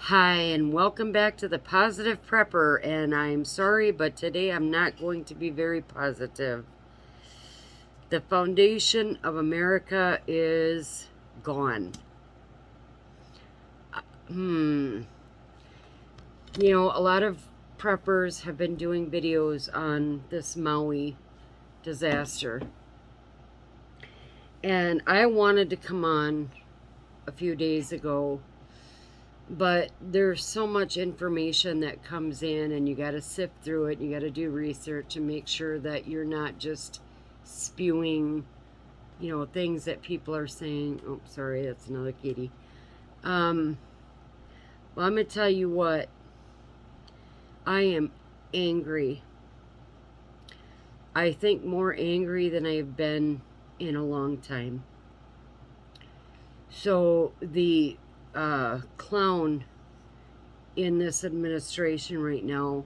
Hi, and welcome back to the Positive Prepper. And I'm sorry, but today I'm not going to be very positive. The foundation of America is gone. You know, a lot of preppers have been doing videos on this Maui disaster. And I wanted to come on a few days ago, but there's so much information that comes in, and you got to sift through it. You got to do research and make sure that you're not just spewing, things that people are saying. Oh, sorry, that's another kitty. Well, I'm going to tell you what, I am angry. I think more angry than I've been in a long time. So the clown in this administration right now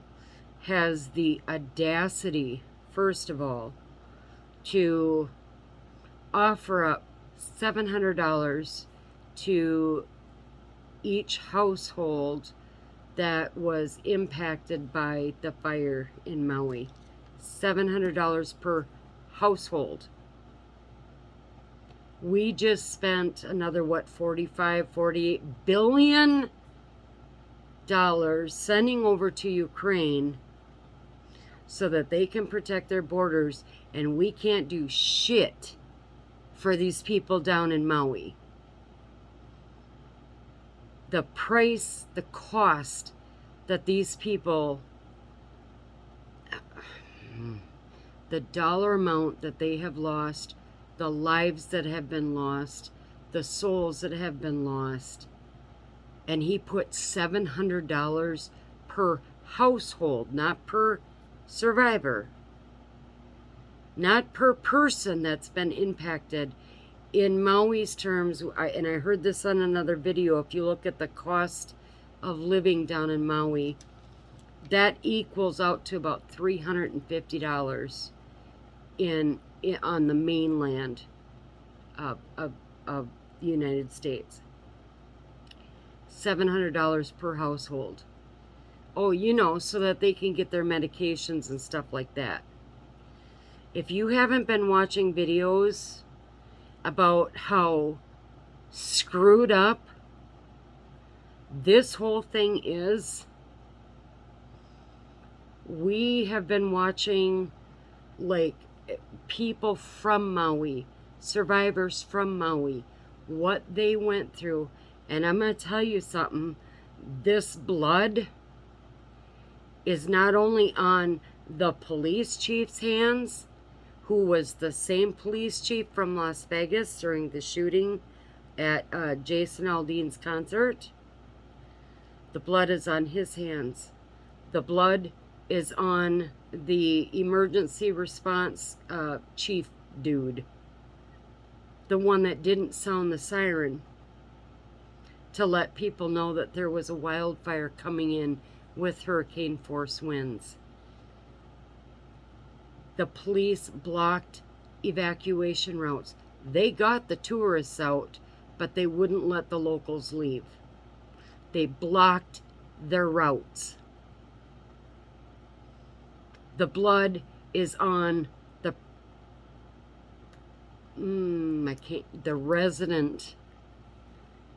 has the audacity, first of all, to offer up $700 to each household that was impacted by the fire in Maui. $700 per household. We just spent another, 48 billion dollars sending over to Ukraine so that they can protect their borders, and we can't do shit for these people down in Maui. The price, the cost that these people, the dollar amount that they have lost, the lives that have been lost, the souls that have been lost. And he put $700 per household, not per survivor, not per person that's been impacted. In Maui's terms, and I heard this on another video, if you look at the cost of living down in Maui, that equals out to about $350 on the mainland of the United States. $700 per household. Oh, so that they can get their medications and stuff like that. If you haven't been watching videos about how screwed up this whole thing is, we have been watching like people from Maui, survivors from Maui, what they went through. And I'm going to tell you something. This blood is not only on the police chief's hands, who was the same police chief from Las Vegas during the shooting at Jason Aldean's concert. The blood is on his hands. The blood is on the emergency response chief dude. The one that didn't sound the siren to let people know that there was a wildfire coming in with hurricane force winds. The police blocked evacuation routes. They got the tourists out, but they wouldn't let the locals leave. They blocked their routes. The blood is on the resident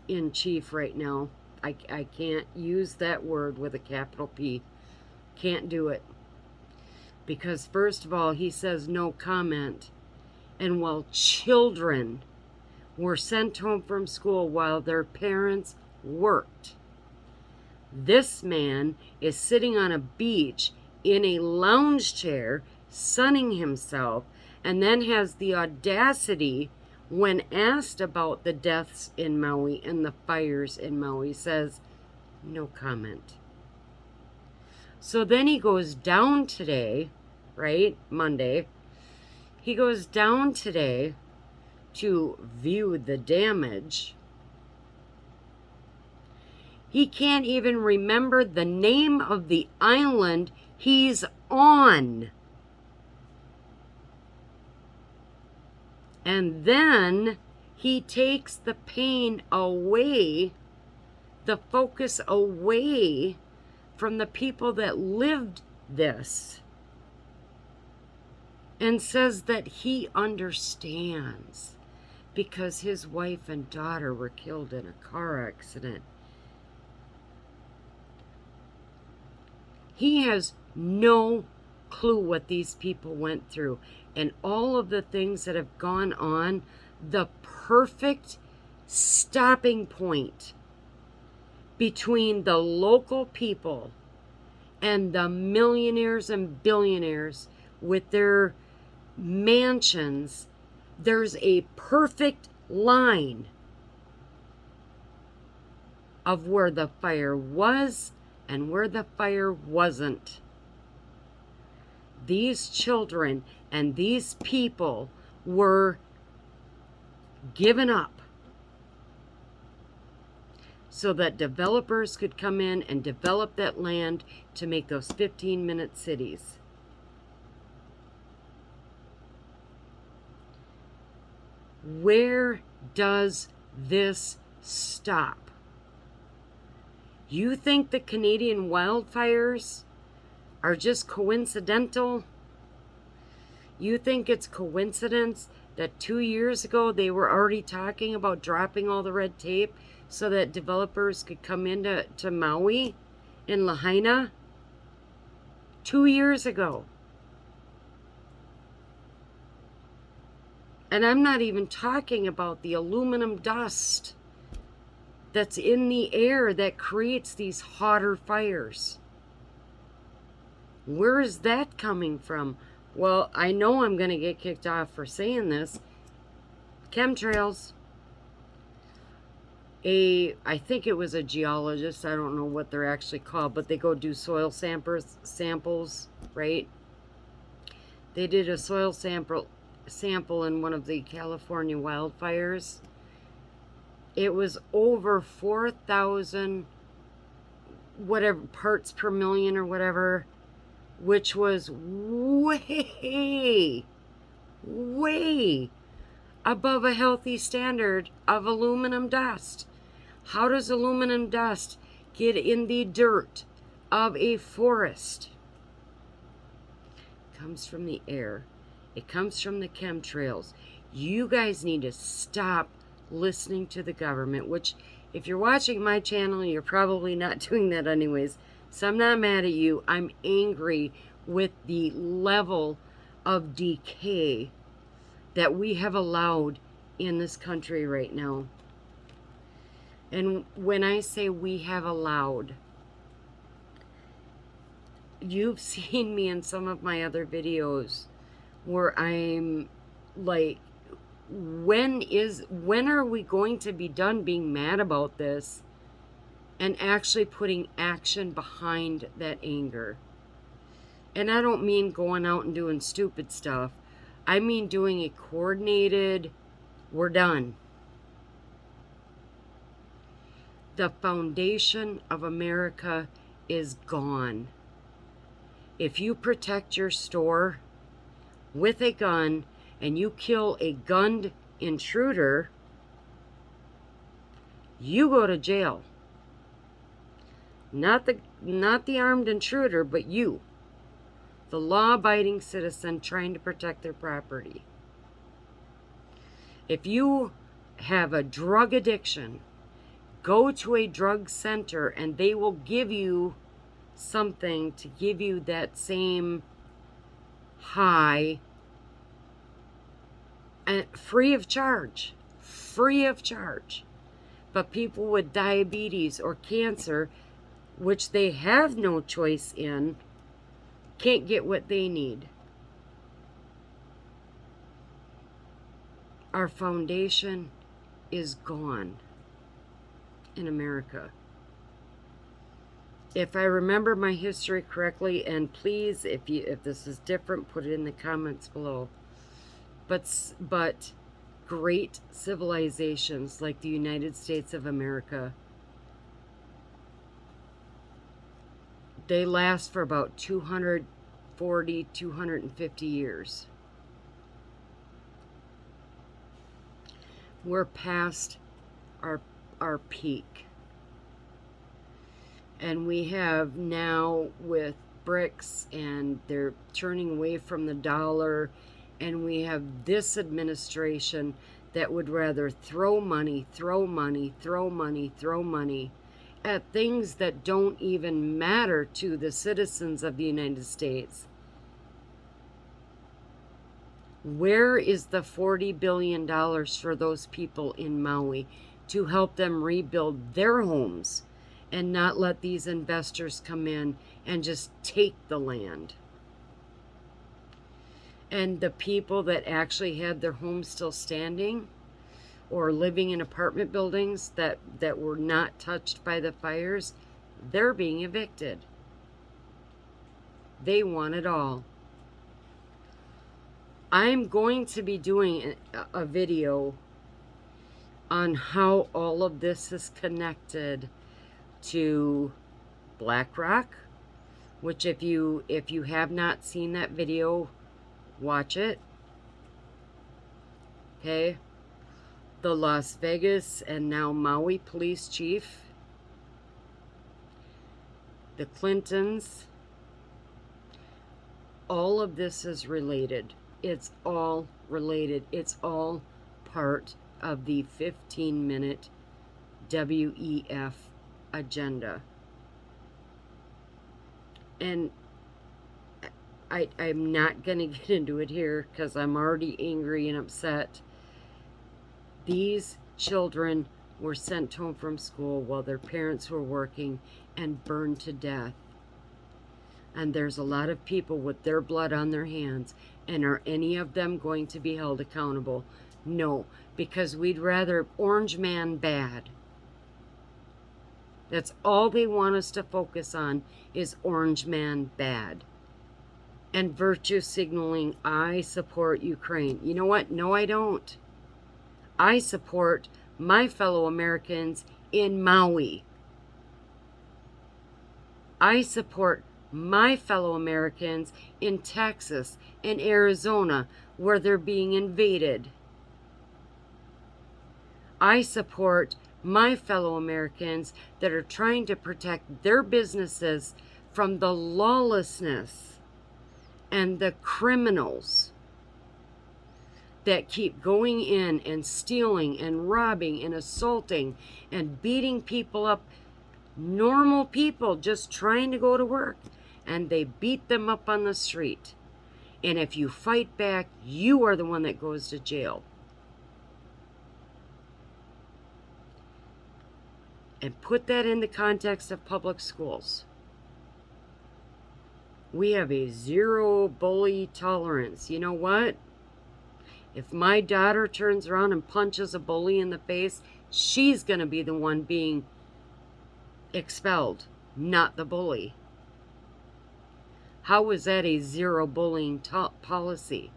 in chief right now. I can't use that word with a capital P. Can't do it. Because first of all, he says no comment. And while children were sent home from school while their parents worked, this man is sitting on a beach in a lounge chair, sunning himself, and then has the audacity, when asked about the deaths in Maui and the fires in Maui, says, no comment. So then he goes down today, right, Monday, he goes down today to view the damage. He can't even remember the name of the island he's on. And then he takes the pain away the focus away from the people that lived this, and says that he understands because his wife and daughter were killed in a car accident. He has no clue what these people went through and all of the things that have gone on. The perfect stopping point between the local people and the millionaires and billionaires with their mansions. There's a perfect line of where the fire was and where the fire wasn't. These children and these people were given up so that developers could come in and develop that land to make those 15-minute cities. Where does this stop? You think the Canadian wildfires are just coincidental? You think it's coincidence that 2 years ago they were already talking about dropping all the red tape so that developers could come into Maui in Lahaina? 2 years ago. And I'm not even talking about the aluminum dust that's in the air that creates these hotter fires. Where is that coming from? Well, I know I'm going to get kicked off for saying this. Chemtrails. I think it was a geologist, I don't know what they're actually called, but they go do soil samples, right? They did a soil sample in one of the California wildfires. It was over 4,000 whatever parts per million or whatever, which was way above a healthy standard of aluminum dust. How does aluminum dust get in the dirt of a forest? It comes from the air. It comes from the chemtrails. You guys need to stop listening to the government, which if you're watching my channel, you're probably not doing that anyways. So I'm not mad at you. I'm angry with the level of decay that we have allowed in this country right now. And when I say we have allowed, you've seen me in some of my other videos where I'm like, when are we going to be done being mad about this and actually putting action behind that anger? And I don't mean going out and doing stupid stuff. I mean doing a coordinated, we're done. The foundation of America is gone. If you protect your store with a gun and you kill a gunned intruder, you go to jail. Not the armed intruder, but you, the law-abiding citizen trying to protect their property. If you have a drug addiction, go to a drug center and they will give you something to give you that same high, and free of charge. But people with diabetes or cancer, which they have no choice in, can't get what they need. Our foundation is gone in America. If I remember my history correctly, and please, if this is different, put it in the comments below. But great civilizations like the United States of America, they last for about 240, 250 years. We're past our peak. And we have now with BRICS, and they're turning away from the dollar, and we have this administration that would rather throw money at things that don't even matter to the citizens of the United States. Where is the $40 billion for those people in Maui to help them rebuild their homes and not let these investors come in and just take the land? And the people that actually had their homes still standing or living in apartment buildings that were not touched by the fires, they're being evicted. They want it all. I'm going to be doing a video on how all of this is connected to BlackRock, which if you have not seen that video, watch it. Okay? The Las Vegas and now Maui police chief, the Clintons, all of this is related. It's all related. It's all part of the 15-minute WEF agenda. And I'm not going to get into it here because I'm already angry and upset. These children were sent home from school while their parents were working and burned to death. And there's a lot of people with their blood on their hands. And are any of them going to be held accountable? No, because we'd rather Orange Man bad. That's all they want us to focus on is Orange Man bad. And virtue signaling, I support Ukraine. You know what? No, I don't. I support my fellow Americans in Maui. I support my fellow Americans in Texas and Arizona where they're being invaded. I support my fellow Americans that are trying to protect their businesses from the lawlessness and the criminals that keep going in and stealing and robbing and assaulting and beating people up. Normal people just trying to go to work, and they beat them up on the street. And if you fight back, you are the one that goes to jail. And put that in the context of public schools. We have a zero bully tolerance. You know what? If my daughter turns around and punches a bully in the face, she's going to be the one being expelled, not the bully. How is that a zero bullying policy?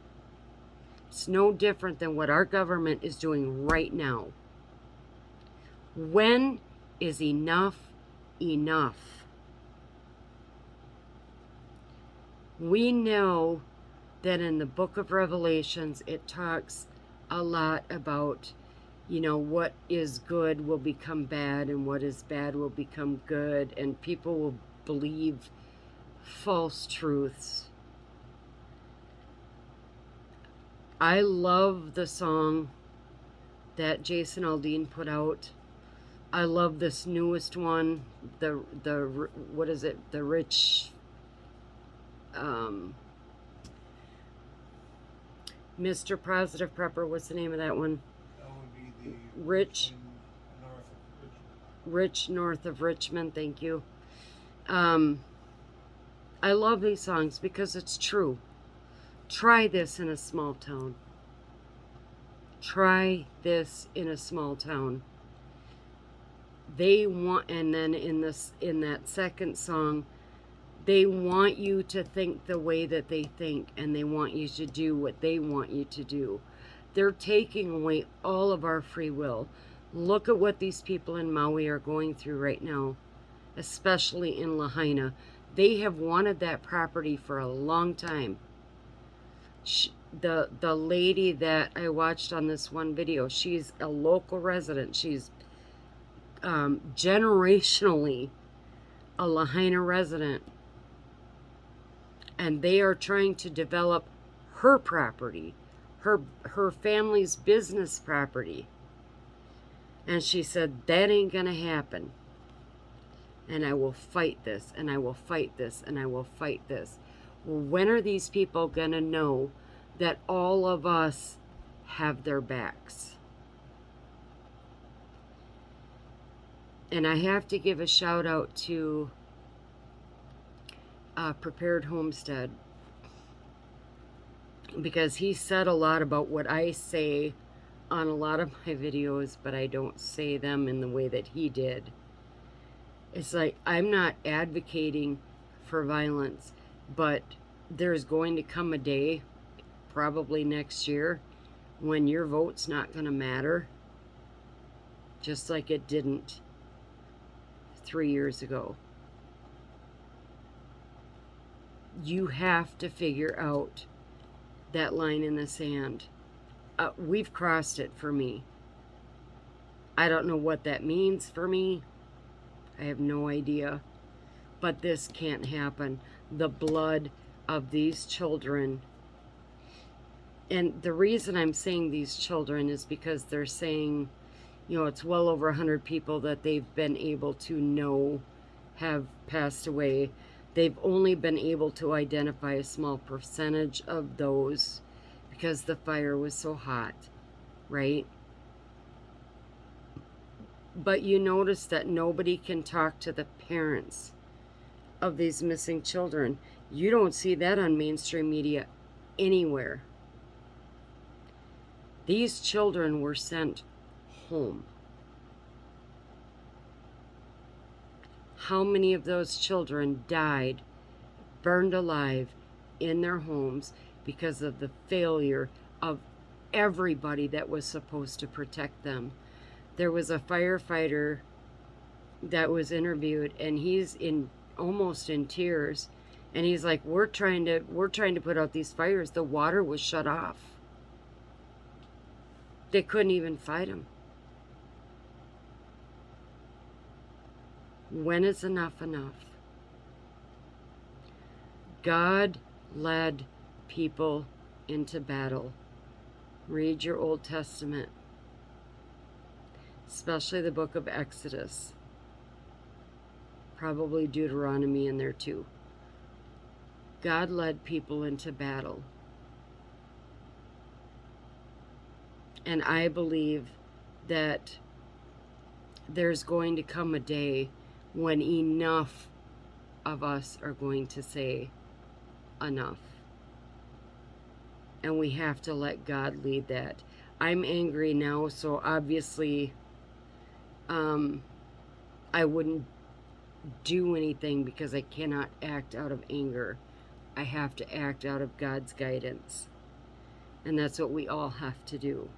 It's no different than what our government is doing right now. When is enough enough? We know that in the book of Revelations, it talks a lot about, what is good will become bad and what is bad will become good, and people will believe false truths. I love the song that Jason Aldean put out. I love this newest one, what is it? The Rich, Mr. Positive Prepper, what's the name of that one? That would be the Rich North of Richmond, thank you. I love these songs because it's true. Try this in a small town. Try this in a small town. They want, and then in that second song, they want you to think the way that they think, and they want you to do what they want you to do. They're taking away all of our free will. Look at what these people in Maui are going through right now, especially in Lahaina. They have wanted that property for a long time. The lady that I watched on this one video, she's a local resident. She's generationally a Lahaina resident, and they are trying to develop her property, her family's business property. And she said, that ain't gonna happen. And I will fight this, and I will fight this, and I will fight this. Well, when are these people gonna know that all of us have their backs? And I have to give a shout out to Prepared Homestead, because he said a lot about what I say on a lot of my videos, but I don't say them in the way that he did. It's like, I'm not advocating for violence, but there's going to come a day, probably next year, when your vote's not going to matter, just like it didn't 3 years ago. You have to figure out that line in the sand. We've crossed it for me. I don't know what that means for me. I have no idea. But this can't happen. The blood of these children. And the reason I'm saying these children is because they're saying, you know, it's well over 100 people that they've been able to know have passed away. They've only been able to identify a small percentage of those because the fire was so hot, right? But you notice that nobody can talk to the parents of these missing children. You don't see that on mainstream media anywhere. These children were sent home. How many of those children died, burned alive in their homes because of the failure of everybody that was supposed to protect them? There was a firefighter that was interviewed, and he's almost in tears, and he's like, we're trying to put out these fires. The water was shut off. They couldn't even fight them. When is enough enough? God led people into battle. Read your Old Testament, especially the book of Exodus. Probably Deuteronomy in there too. God led people into battle. And I believe that there's going to come a day when enough of us are going to say enough. And we have to let God lead that. I'm angry now, so obviously I wouldn't do anything because I cannot act out of anger. I have to act out of God's guidance. And that's what we all have to do.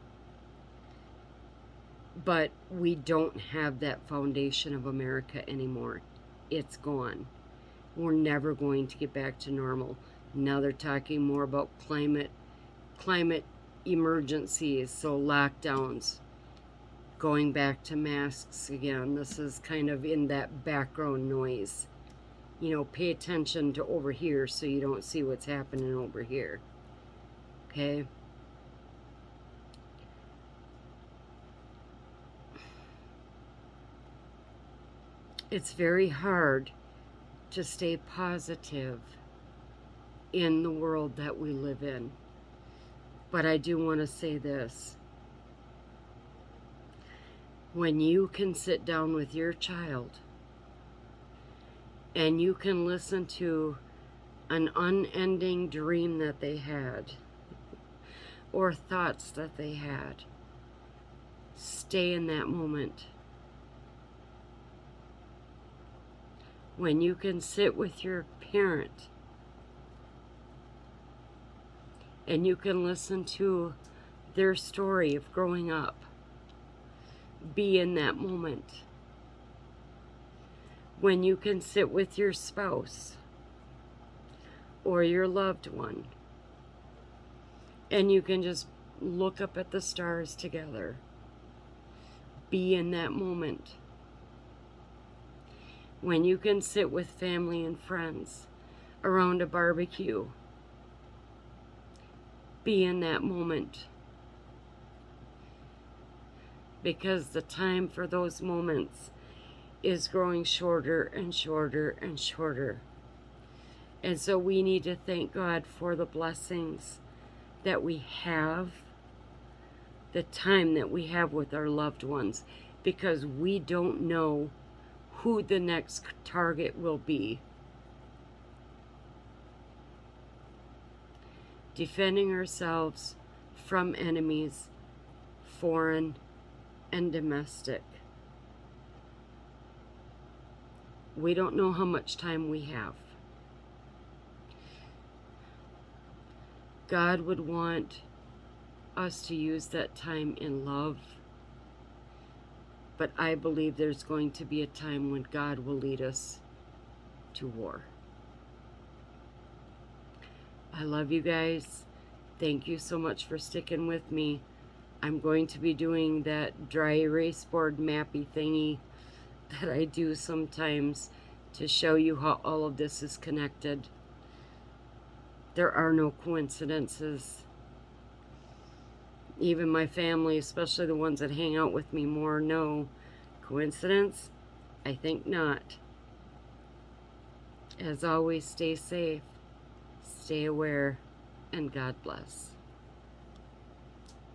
But we don't have that foundation of America anymore. It's gone. We're never going to get back to normal. Now they're talking more about climate emergencies, so lockdowns, going back to masks again. This is kind of in that background noise. You know, pay attention to over here so you don't see what's happening over here. Okay? It's very hard to stay positive in the world that we live in. But I do want to say this. When you can sit down with your child and you can listen to an unending dream that they had or thoughts that they had, stay in that moment. When you can sit with your parent and you can listen to their story of growing up, be in that moment. When you can sit with your spouse or your loved one and you can just look up at the stars together, be in that moment. when you can sit with family and friends around a barbecue. Be in that moment, because the time for those moments is growing shorter and shorter and shorter. And so we need to thank God for the blessings that we have, the time that we have with our loved ones, because we don't know who the next target will be. Defending ourselves from enemies, foreign and domestic. We don't know how much time we have. God would want us to use that time in love, but I believe there's going to be a time when God will lead us to war. I love you guys. Thank you so much for sticking with me. I'm going to be doing that dry erase board mappy thingy that I do sometimes to show you how all of this is connected. There are no coincidences. Even my family, especially the ones that hang out with me more, know. Coincidence? I think not. As always, stay safe, stay aware, and God bless.